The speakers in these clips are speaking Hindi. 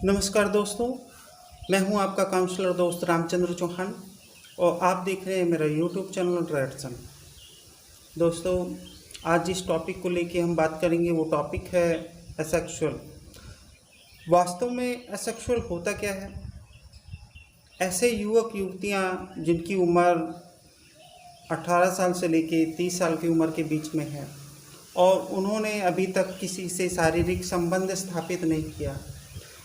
नमस्कार दोस्तों, मैं हूं आपका काउंसलर दोस्त रामचंद्र चौहान और आप देख रहे हैं मेरा यूट्यूब चैनल रेडसन। दोस्तों, आज जिस टॉपिक को लेके हम बात करेंगे वो टॉपिक है एसेक्सुअल। वास्तव में एसेक्सुअल होता क्या है? ऐसे युवक युवतियां जिनकी उम्र 18 साल से लेके 30 साल की उम्र के बीच में है और उन्होंने अभी तक किसी से शारीरिक संबंध स्थापित नहीं किया,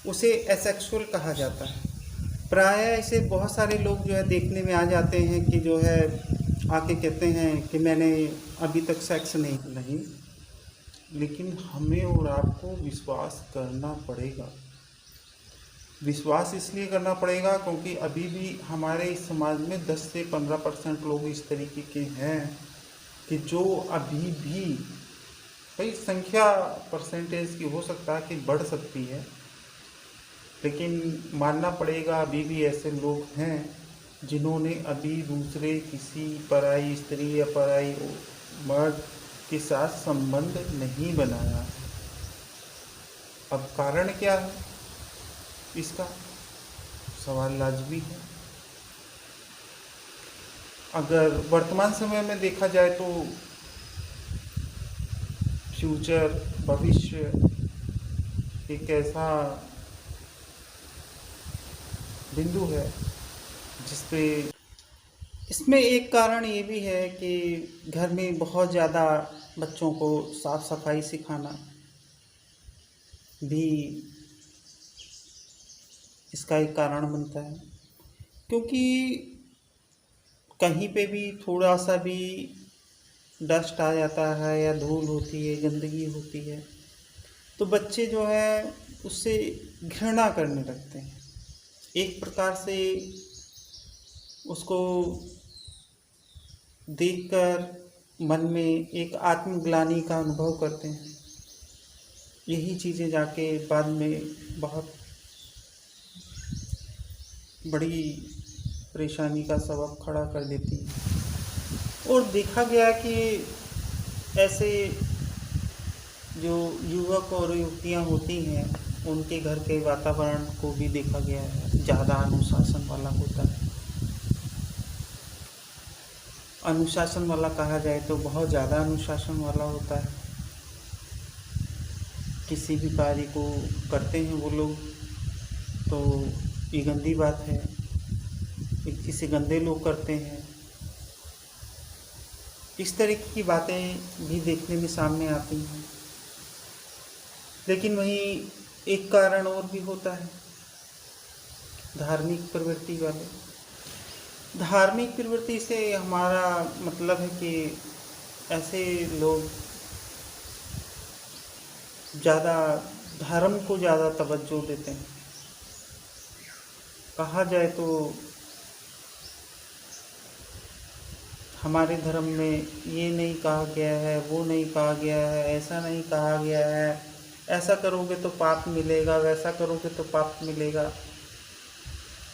उसे एसेक्सुअल कहा जाता है। प्रायः ऐसे बहुत सारे लोग जो है देखने में आ जाते हैं कि जो है आके कहते हैं कि मैंने अभी तक सेक्स नहीं, लेकिन हमें और आपको विश्वास करना पड़ेगा। विश्वास इसलिए करना पड़ेगा क्योंकि अभी भी हमारे इस समाज में 10 से 15% लोग इस तरीके के हैं कि जो अभी भी, भाई संख्या परसेंटेज की हो सकता है कि बढ़ सकती है, लेकिन मानना पड़ेगा अभी भी ऐसे लोग हैं जिन्होंने अभी दूसरे किसी पराई स्त्री या पराई मर्द के साथ संबंध नहीं बनाया। अब कारण क्या है इसका? सवाल लाजमी है। अगर वर्तमान समय में देखा जाए तो भविष्य एक ऐसा बिंदु है जिसपे इसमें एक कारण ये भी है कि घर में बहुत ज़्यादा बच्चों को साफ सफाई सिखाना भी इसका एक कारण बनता है, क्योंकि कहीं पे भी थोड़ा सा भी डस्ट आ जाता है या धूल होती है, गंदगी होती है, तो बच्चे जो है उससे घृणा करने लगते हैं। एक प्रकार से उसको देखकर मन में एक आत्मग्लानि का अनुभव करते हैं। यही चीज़ें जाके बाद में बहुत बड़ी परेशानी का सबब खड़ा कर देती हैं। और देखा गया कि ऐसे जो युवक और युवतियां होती हैं उनके घर के वातावरण को भी देखा गया है, ज़्यादा अनुशासन वाला होता है। अनुशासन वाला कहा जाए तो बहुत ज़्यादा अनुशासन वाला होता है। किसी भी कार्य को करते हैं वो लोग तो ये गंदी बात है, किसी गंदे लोग करते हैं, इस तरीके की बातें भी देखने में सामने आती हैं। लेकिन वहीं एक कारण और भी होता है, धार्मिक प्रवृत्ति वाले। धार्मिक प्रवृत्ति से हमारा मतलब है कि ऐसे लोग ज़्यादा धर्म को ज़्यादा तवज्जो देते हैं। कहा जाए तो हमारे धर्म में ये नहीं कहा गया है, वो नहीं कहा गया है, ऐसा नहीं कहा गया है, ऐसा करोगे तो पाप मिलेगा, वैसा करोगे तो पाप मिलेगा।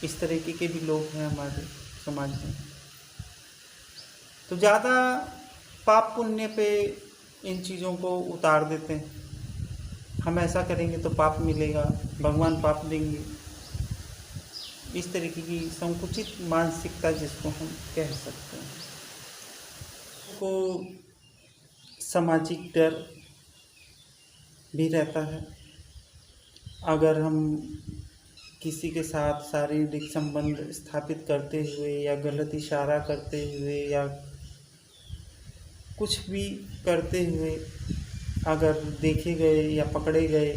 इस तरीके के भी लोग हैं हमारे समाज में। तो ज़्यादा पाप पुण्य पे इन चीज़ों को उतार देते हैं। हम ऐसा करेंगे तो पाप मिलेगा, भगवान पाप देंगे। इस तरीके की संकुचित मानसिकता जिसको हम कह सकते हैं, को सामाजिक डर भी रहता है। अगर हम किसी के साथ शारीरिक संबंध स्थापित करते हुए या गलत इशारा करते हुए या कुछ भी करते हुए अगर देखे गए या पकड़े गए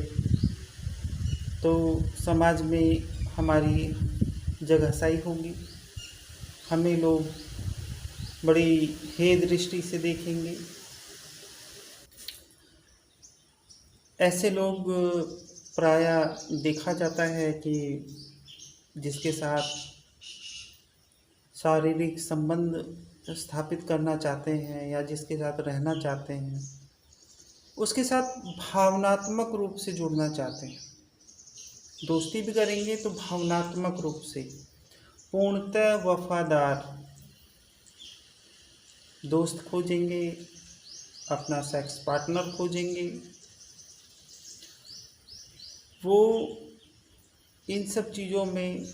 तो समाज में हमारी जगहसाई होगी। हमें लोग बड़ी हे दृष्टि से देखेंगे। ऐसे लोग प्रायः देखा जाता है कि जिसके साथ शारीरिक संबंध स्थापित करना चाहते हैं या जिसके साथ रहना चाहते हैं, उसके साथ भावनात्मक रूप से जुड़ना चाहते हैं। दोस्ती भी करेंगे तो भावनात्मक रूप से पूर्णतः वफादार दोस्त खोजेंगे, अपना सेक्स पार्टनर खोजेंगे। वो इन सब चीज़ों में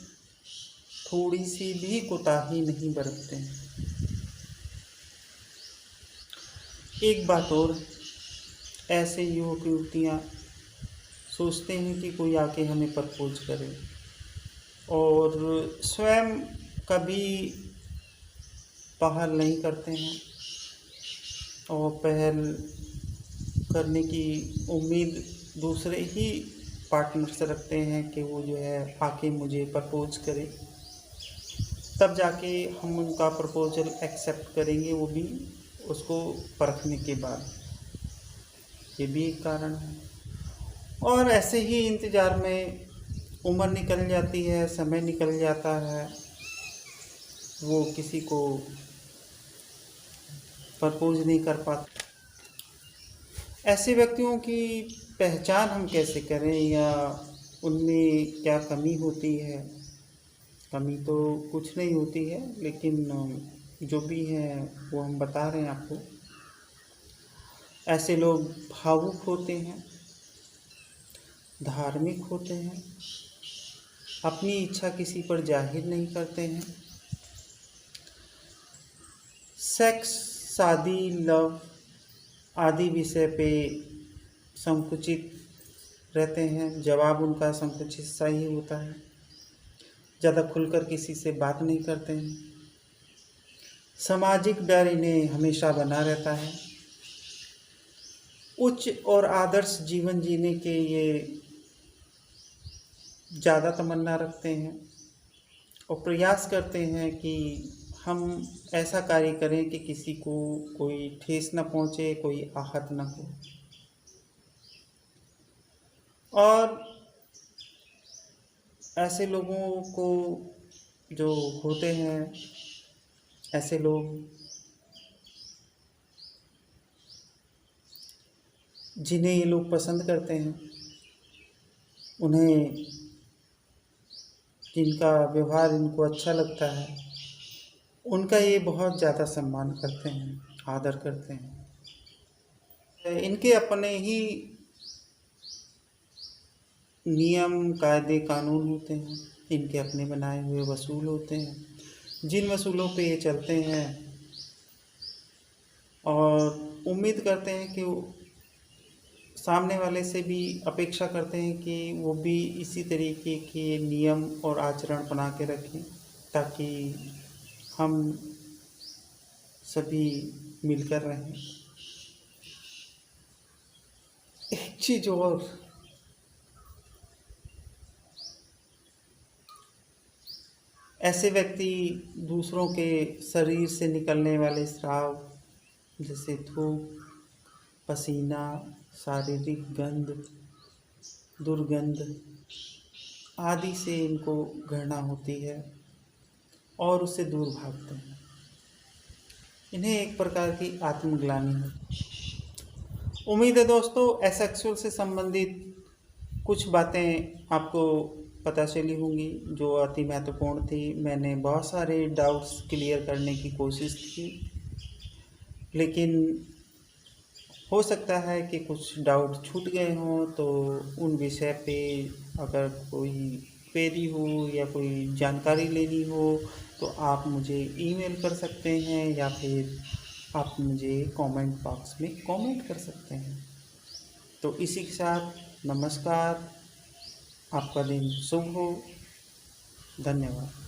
थोड़ी सी भी कोताही नहीं बरतते हैं। एक बात और, ऐसे युवक युवतियाँ सोचते हैं कि कोई आके हमें प्रपोज करे और स्वयं कभी पहल नहीं करते हैं और पहल करने की उम्मीद दूसरे ही पार्टनर से रखते हैं कि वो जो है आके मुझे प्रपोज करे, तब जाके हम उनका प्रपोजल एक्सेप्ट करेंगे, वो भी उसको परखने के बाद। ये भी एक कारण है। और ऐसे ही इंतज़ार में उम्र निकल जाती है, समय निकल जाता है, वो किसी को प्रपोज नहीं कर पाते। ऐसे व्यक्तियों की पहचान हम कैसे करें या उनमें क्या कमी होती है? कमी तो कुछ नहीं होती है, लेकिन जो भी है वो हम बता रहे हैं आपको। ऐसे लोग भावुक होते हैं, धार्मिक होते हैं, अपनी इच्छा किसी पर जाहिर नहीं करते हैं, सेक्स, शादी, लव आदि विषय पे संकुचित रहते हैं, जवाब उनका संकुचित सा ही होता है, ज़्यादा खुलकर किसी से बात नहीं करते हैं, सामाजिक डर इन्हें हमेशा बना रहता है, उच्च और आदर्श जीवन जीने के ये ज़्यादा तमन्ना रखते हैं और प्रयास करते हैं कि हम ऐसा कार्य करें कि किसी को कोई ठेस न पहुँचे, कोई आहत न हो। और ऐसे लोगों को जो होते हैं, ऐसे लोग जिन्हें ये लोग पसंद करते हैं, उन्हें जिनका व्यवहार इनको अच्छा लगता है, उनका ये बहुत ज़्यादा सम्मान करते हैं, आदर करते हैं। इनके अपने ही नियम, कायदे, कानून होते हैं, इनके अपने बनाए हुए वसूल होते हैं, जिन वसूलों पे ये चलते हैं और उम्मीद करते हैं कि सामने वाले से भी अपेक्षा करते हैं कि वो भी इसी तरीके के नियम और आचरण बना के रखें, ताकि हम सभी मिलकर रहें। एक चीज़ और, ऐसे व्यक्ति दूसरों के शरीर से निकलने वाले स्राव जैसे थूक, पसीना, शारीरिक गंध, दुर्गंध आदि से इनको घृणा होती है और उससे दूर भागते हैं। इन्हें एक प्रकार की आत्मग्लानि होती है। उम्मीद है दोस्तों एसेक्सुअल से संबंधित कुछ बातें आपको पता चली होंगी जो अति महत्वपूर्ण थी। मैंने बहुत सारे डाउट्स क्लियर करने की कोशिश की, लेकिन हो सकता है कि कुछ डाउट छूट गए हों, तो उन विषय पे अगर कोई क्वेरी हो या कोई जानकारी लेनी हो तो आप मुझे ईमेल कर सकते हैं या फिर आप मुझे कमेंट बॉक्स में कमेंट कर सकते हैं। तो इसी के साथ नमस्कार, आपका दिन शुभ हो, धन्यवाद।